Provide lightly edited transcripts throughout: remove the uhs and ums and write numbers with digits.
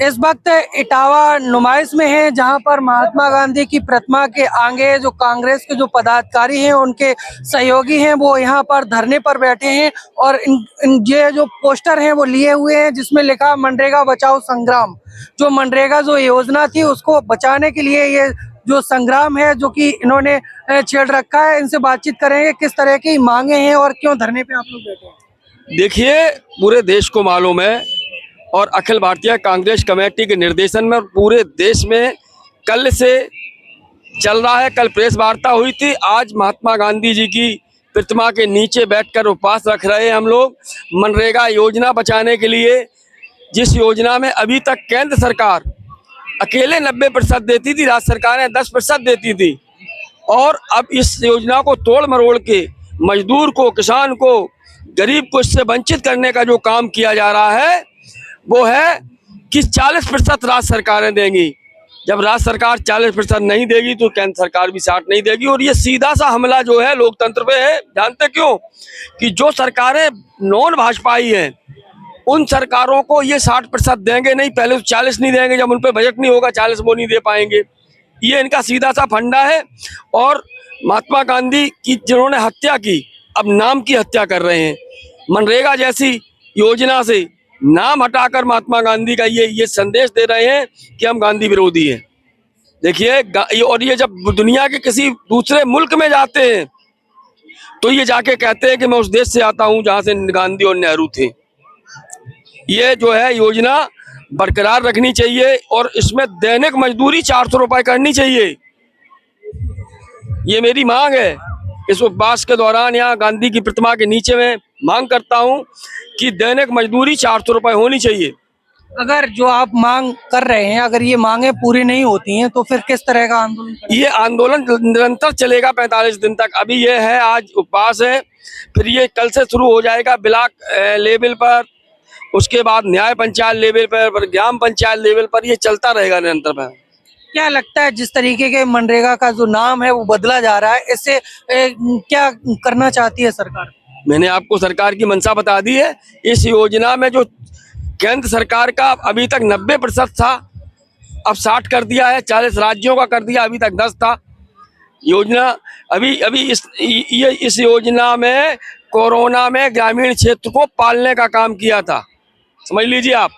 इस वक्त इटावा नुमाइश में है, जहां पर महात्मा गांधी की प्रतिमा के आगे जो कांग्रेस के जो पदाधिकारी हैं, उनके सहयोगी हैं, वो यहां पर धरने पर बैठे हैं और ये जो पोस्टर हैं वो लिए हुए हैं, जिसमें लिखा मनरेगा बचाओ संग्राम। जो मनरेगा जो योजना थी उसको बचाने के लिए ये जो संग्राम है जो कि इन्होंने छेड़ रखा है। इनसे बातचीत करेंगे किस तरह की मांगे हैं और क्यों धरने पे आप लोग बैठे हैं। देखिए, पूरे देश को मालूम है और अखिल भारतीय कांग्रेस कमेटी के निर्देशन में पूरे देश में कल से चल रहा है। कल प्रेस वार्ता हुई थी। आज महात्मा गांधी जी की प्रतिमा के नीचे बैठकर उपवास रख रहे हैं हम लोग मनरेगा योजना बचाने के लिए, जिस योजना में अभी तक केंद्र सरकार अकेले 90% देती थी, राज्य सरकारें 10% देती थी। और अब इस योजना को तोड़ मरोड़ के मजदूर को, किसान को, गरीब को इससे वंचित करने का जो काम किया जा रहा है वो है कि 40% राज्य सरकारें देंगी। जब राज्य सरकार 40% नहीं देगी तो केंद्र सरकार भी 60 नहीं देगी। और ये सीधा सा हमला जो है लोकतंत्र पे है। जानते क्यों? कि जो सरकारें नॉन भाजपाई हैं उन सरकारों को ये 60% देंगे नहीं, पहले तो 40 नहीं देंगे, जब उन पर बजट नहीं होगा 40 वो नहीं दे पाएंगे। ये इनका सीधा सा फंडा है। और महात्मा गांधी की जिन्होंने हत्या की, अब नाम की हत्या कर रहे हैं। मनरेगा जैसी योजना से नाम हटाकर महात्मा गांधी का ये संदेश दे रहे हैं कि हम गांधी विरोधी हैं। देखिए, और ये जब दुनिया के किसी दूसरे मुल्क में जाते हैं तो ये जाके कहते हैं कि मैं उस देश से आता हूं जहां से गांधी और नेहरू थे। ये जो है योजना बरकरार रखनी चाहिए और इसमें दैनिक मजदूरी 400 रुपए करनी चाहिए। ये मेरी मांग है। इस उपवास के दौरान यहाँ गांधी की प्रतिमा के नीचे में मांग करता हूँ कि दैनिक मजदूरी 400 रुपए होनी चाहिए। अगर जो आप मांग कर रहे हैं, अगर ये मांगे पूरी नहीं होती हैं तो फिर किस तरह का आंदोलन करेंगे? ये आंदोलन निरंतर चलेगा 45 दिन तक। अभी ये है, आज उपवास है, फिर ये कल से शुरू हो जाएगा ब्लॉक लेवल पर, उसके बाद न्याय पंचायत लेवल पर, ग्राम पंचायत लेवल पर, ये चलता रहेगा निरंतर। क्या लगता है जिस तरीके के मनरेगा का जो नाम है वो बदला जा रहा है, इससे क्या करना चाहती है सरकार? मैंने आपको सरकार की मंशा बता दी है। इस योजना में जो केंद्र सरकार का अभी तक 90% था, अब 60 कर दिया है, 40 राज्यों का कर दिया, अभी तक 10 था। योजना अभी इस योजना में कोरोना में ग्रामीण क्षेत्र को पालने का काम किया था। समझ लीजिए आप,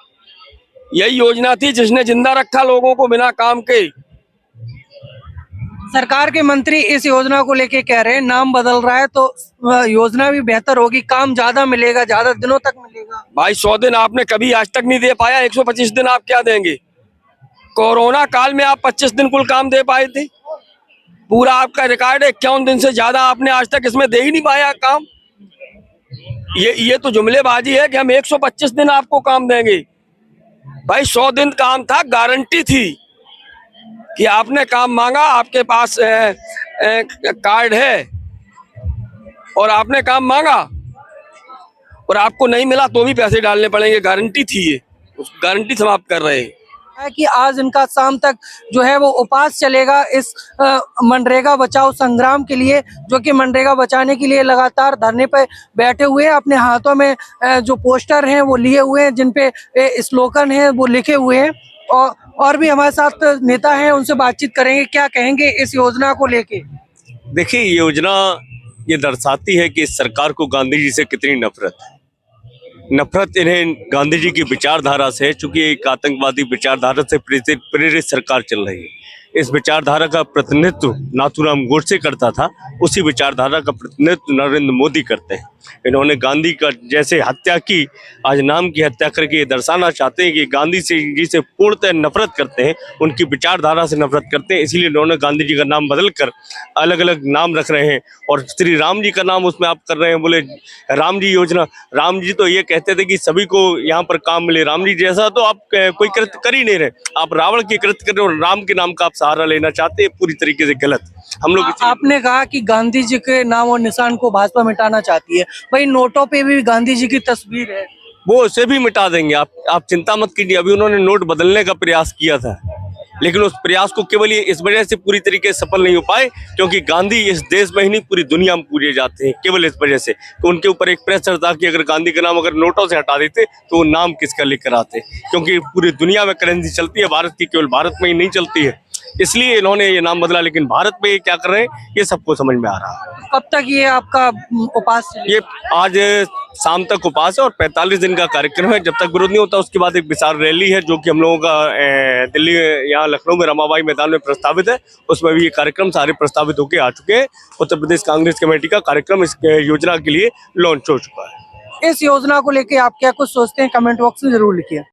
यही योजना थी जिसने जिंदा रखा लोगों को बिना काम के। सरकार के मंत्री इस योजना को लेके कह रहे हैं नाम बदल रहा है तो योजना भी बेहतर होगी, काम ज्यादा मिलेगा, ज्यादा दिनों तक मिलेगा। भाई 100 दिन आपने कभी आज तक नहीं दे पाया, 125 दिन आप क्या देंगे? कोरोना काल में आप 25 दिन कुल काम दे पाए थे। पूरा आपका रिकॉर्ड है, 51 दिन से ज्यादा आपने आज तक इसमें दे ही नहीं पाया काम। ये तो जुमलेबाजी है कि हम 125 दिन आपको काम देंगे। भाई 100 दिन काम था, गारंटी थी कि आपने काम मांगा, आपके पास कार्ड है और आपने काम मांगा और आपको नहीं मिला तो भी पैसे डालने पड़ेंगे। गारंटी थी, ये उस गारंटी समाप्त कर रहे हैं। कि आज इनका शाम तक जो है वो उपवास चलेगा इस मनरेगा बचाओ संग्राम के लिए, जो कि मनरेगा बचाने के लिए लगातार धरने पर बैठे हुए हैं। अपने हाथों में जो पोस्टर हैं वो लिए हुए हैं, जिन पे स्लोगन है वो लिखे हुए हैं। और भी हमारे साथ नेता हैं, उनसे बातचीत करेंगे, क्या कहेंगे इस योजना को लेके। देखिए, ये योजना ये दर्शाती है कि इस सरकार को गांधी जी से कितनी नफरत इन्हें गांधी जी की विचारधारा से है। चूंकि एक आतंकवादी विचारधारा से प्रेरित सरकार चल रही है। इस विचारधारा का प्रतिनिधित्व नाथूराम गोडसे करता था, उसी विचारधारा का प्रतिनिधित्व नरेंद्र मोदी करते हैं। इन्होंने गांधी का जैसे हत्या की, आज नाम की हत्या करके ये दर्शाना चाहते हैं कि गांधी जी से पूर्णतः नफरत करते हैं, उनकी विचारधारा से नफरत करते हैं। इसीलिए इन्होंने गांधी जी का नाम बदलकर अलग अलग नाम रख रहे हैं और श्री राम जी का नाम उसमें आप कर रहे हैं। बोले राम जी योजना, राम जी तो ये कहते थे कि सभी को यहाँ पर काम मिले। राम जी जैसा तो आप कोई कृत्य कर ही नहीं रहे, आप रावण के कृत्य कर रहे हो। राम के नाम का आप सहारा लेना चाहते हैं, पूरी तरीके से गलत। हम लोग आपने कहा कि गांधी जी के नाम और निशान को भाजपा मिटाना चाहती है, भाई नोटों पे भी गांधी जी की तस्वीर है, वो उसे भी मिटा देंगे। आप चिंता मत कीजिए। अभी उन्होंने नोट बदलने का प्रयास किया था, लेकिन उस प्रयास को केवल ये इस वजह से पूरी तरीके से सफल नहीं हो पाए क्योंकि गांधी इस देश में ही नहीं पूरी दुनिया में पूजे जाते हैं, केवल इस वजह से कि उनके ऊपर एक प्रेशर था कि अगर गांधी का नाम अगर नोटों से हटा देते तो वो नाम किसका लेकर आते, क्योंकि पूरी दुनिया में करेंसी चलती है, भारत की केवल भारत में ही नहीं चलती है, इसलिए इन्होंने ये नाम बदला। लेकिन भारत में ये क्या कर रहे हैं ये सबको समझ में आ रहा है। कब तक ये आपका उपास चलेगा? ये आज शाम तक उपास है और 45 दिन का कार्यक्रम है। जब तक विरोध नहीं होता उसके बाद एक विशाल रैली है जो कि हम लोगों का दिल्ली यहाँ लखनऊ में रमाबाई मैदान में प्रस्तावित है। उसमें भी ये कार्यक्रम सारे प्रस्तावित होकर आ चुके हैं। उत्तर प्रदेश कांग्रेस कमेटी का कार्यक्रम इस योजना के लिए लॉन्च हो चुका है। इस योजना को लेके आप क्या कुछ सोचते हैं, कमेंट बॉक्स में जरूर लिखिए।